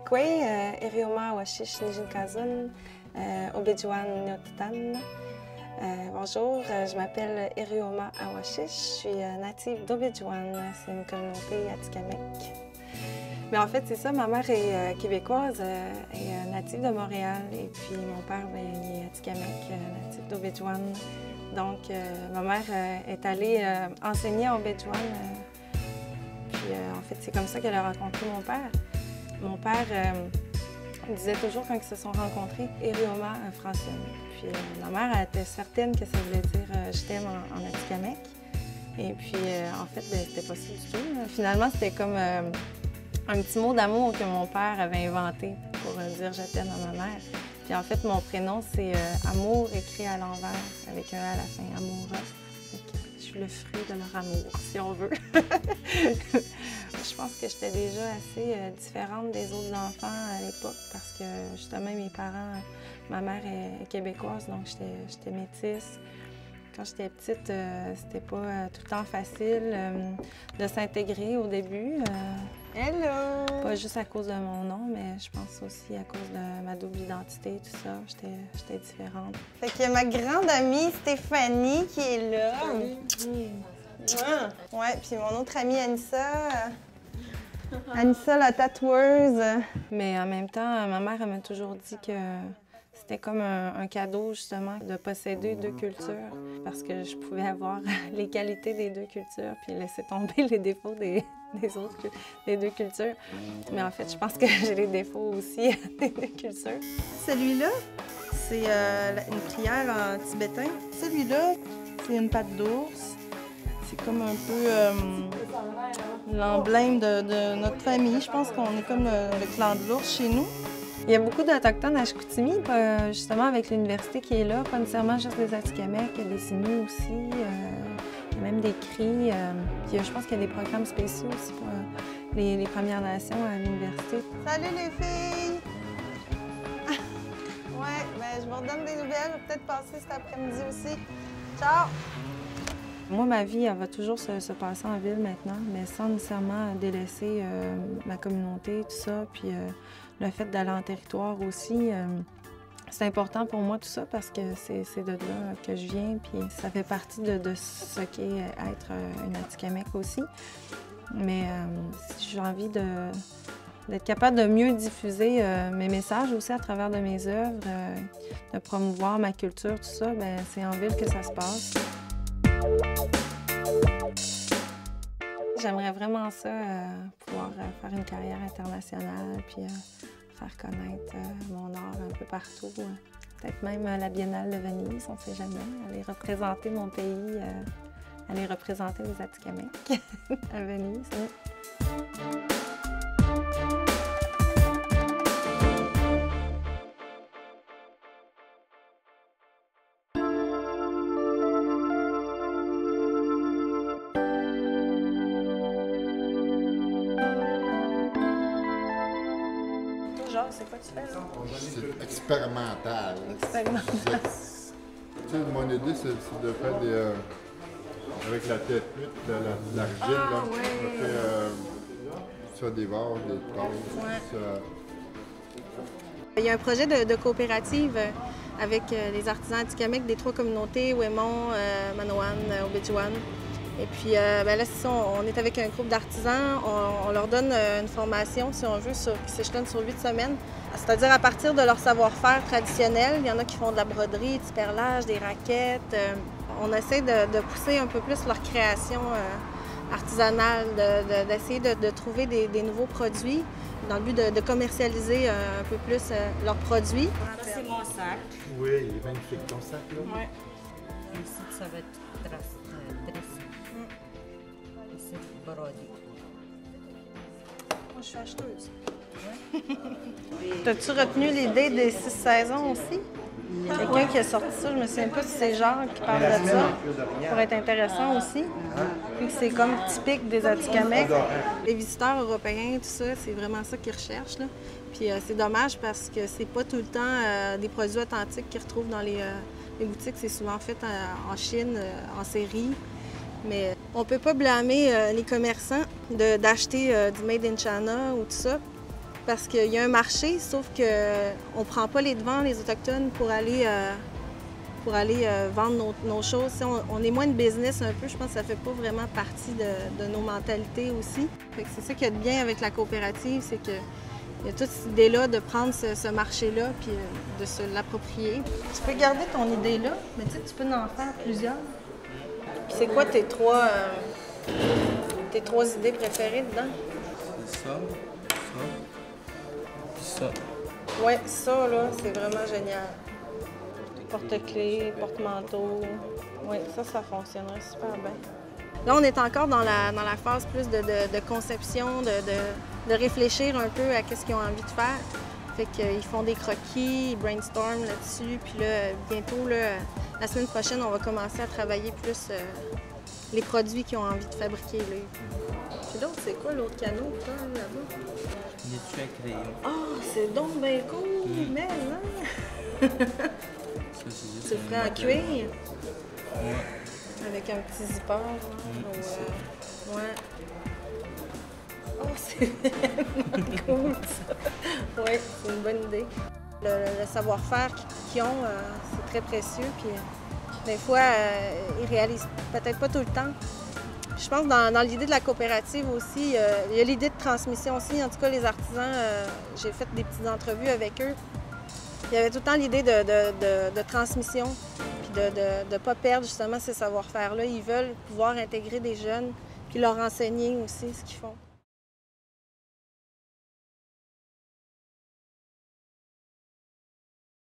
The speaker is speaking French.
Kwe, Irioma Awashish Nijinkazun, Obidjuan Nyotitan. Bonjour, je m'appelle Irioma Awashish, je suis native d'Obidjuan, c'est une communauté atikamekw. Mais en fait, c'est ça, ma mère est québécoise, est native de Montréal, et puis mon père, il est atikamekw, natif d'Obidjuan. Donc, ma mère est allée enseigner à Obidjuan, puis en fait, c'est comme ça qu'elle a rencontré mon père. Mon père disait toujours quand ils se sont rencontrés, Irioma Francine. Puis ma mère elle était certaine que ça voulait dire je t'aime en atikamekw. Et puis en fait, c'était pas ça du tout. Finalement, c'était comme un petit mot d'amour que mon père avait inventé pour dire je t'aime à ma mère. Puis en fait, mon prénom, c'est Amour écrit à l'envers, avec un A à la fin, Amoura. Je suis le fruit de leur amour, si on veut. Je pense que j'étais déjà assez différente des autres enfants à l'époque parce que justement, mes parents, ma mère est québécoise, donc j'étais métisse. Quand j'étais petite, c'était pas tout le temps facile de s'intégrer au début. Hello! Pas juste à cause de mon nom, mais je pense aussi à cause de ma double identité, tout ça. J'étais différente. Fait qu'il y a ma grande amie Stéphanie qui est là. Ouais, puis mon autre amie Anissa. Anissa, la tatoueuse. Mais en même temps, ma mère elle m'a toujours dit que c'était comme un cadeau, justement, de posséder deux cultures, parce que je pouvais avoir les qualités des deux cultures puis laisser tomber les défauts des deux cultures. Mais en fait, je pense que j'ai les défauts aussi des deux cultures. Celui-là, c'est une prière en tibétain. Celui-là, c'est une patte d'ours. C'est comme un peu l'emblème de notre famille. Je pense qu'on est comme le clan de l'ours chez nous. Il y a beaucoup d'Autochtones à Chicoutimi, justement avec l'université qui est là, pas nécessairement juste des Atikamekw, il y a des Sinis aussi, il y a même des cris. Puis je pense qu'il y a des programmes spéciaux aussi pour les Premières Nations à l'université. Salut les filles! Ouais, ben je vous redonne des nouvelles, je vais peut-être passer cet après-midi aussi. Ciao! Moi, ma vie, elle va toujours se passer en ville maintenant, mais sans nécessairement délaisser ma communauté, tout ça. Puis le fait d'aller en territoire aussi, c'est important pour moi tout ça parce que c'est de là que je viens. Puis ça fait partie de ce qu'est être une Atikamekw aussi. Mais j'ai envie d'être capable de mieux diffuser mes messages aussi à travers de mes œuvres, de promouvoir ma culture, tout ça, bien, c'est en ville que ça se passe. J'aimerais vraiment ça, pouvoir faire une carrière internationale, puis faire connaître mon art un peu partout. Peut-être même à la Biennale de Venise, on ne sait jamais. Aller représenter mon pays, aller représenter les Atikamekw à Venise. Oui. C'est quoi tu fais là? C'est expérimental. Expérimental. Tu sais, mon idée, c'est de faire des... avec la tête cuite, l'argile, là. Ouais. On fait ça, des vases, des tasses, Ouais. ça. Il y a un projet de coopérative avec les artisans atikamekw des trois communautés, Ouémont, Manoan, Obidjuan. Et puis là, c'est ça, on est avec un groupe d'artisans. On leur donne une formation, si on veut, qui s'échelonne sur 8 semaines. C'est-à-dire à partir de leur savoir-faire traditionnel. Il y en a qui font de la broderie, du perlage, des raquettes. On essaie de pousser un peu plus leur création artisanale, d'essayer de trouver des nouveaux produits dans le but de commercialiser un peu plus leurs produits. Ça, c'est mon sac. Oui, il est magnifique, ton sac, là. Oui. Ici, ça va être dressé. Ici, brodé. Moi, je suis acheteuse. T'as-tu retenu l'idée des 6 saisons aussi? Quelqu'un qui a sorti ça, je me souviens pas si c'est Jacques qui parle de ça, pour être intéressant aussi. Puis que c'est comme typique des Atikamekw. Les visiteurs européens, tout ça, c'est vraiment ça qu'ils recherchent, là. Puis c'est dommage parce que c'est pas tout le temps des produits authentiques qu'ils retrouvent dans les boutiques. C'est souvent fait en Chine, en série. Mais on peut pas blâmer les commerçants d'acheter du Made in China ou tout ça. parce qu'il y a un marché, sauf qu'on ne prend pas les devants, les Autochtones, pour aller vendre nos choses. On est moins de business un peu, je pense que ça fait pas vraiment partie de nos mentalités aussi. C'est ça qu'il y a de bien avec la coopérative, c'est qu'il y a toute cette idée-là de prendre ce marché-là puis de se l'approprier. Tu peux garder ton idée-là, mais tu peux en faire plusieurs. Puis c'est quoi tes trois idées préférées dedans? C'est ça, puis ça. Oui, ça, là, c'est vraiment génial. Porte-clés, porte-manteau. Oui, ça fonctionnerait super bien. Là, on est encore dans la phase plus de conception, de réfléchir un peu à ce qu'ils ont envie de faire. Fait qu'ils font des croquis, ils brainstorment là-dessus. Puis là, bientôt, là, la semaine prochaine, on va commencer à travailler plus les produits qu'ils ont envie de fabriquer. Puis l'autre, c'est quoi l'autre canot là-bas? Une étui à crayon. Ah, c'est donc bien cool, mais hein? Tu le ferais en cuir? Ouais. Avec un petit zipper. Ouais. Oh, c'est vraiment cool, ça. Oui, c'est une bonne idée. Le savoir-faire qu'ils ont, c'est très précieux. Puis des fois, ils réalisent peut-être pas tout le temps. Je pense que dans l'idée de la coopérative aussi, il y a l'idée de transmission aussi. En tout cas, les artisans, j'ai fait des petites entrevues avec eux. Il y avait tout le temps l'idée de transmission, puis de ne pas perdre justement ces savoir-faire-là. Ils veulent pouvoir intégrer des jeunes, puis leur enseigner aussi ce qu'ils font.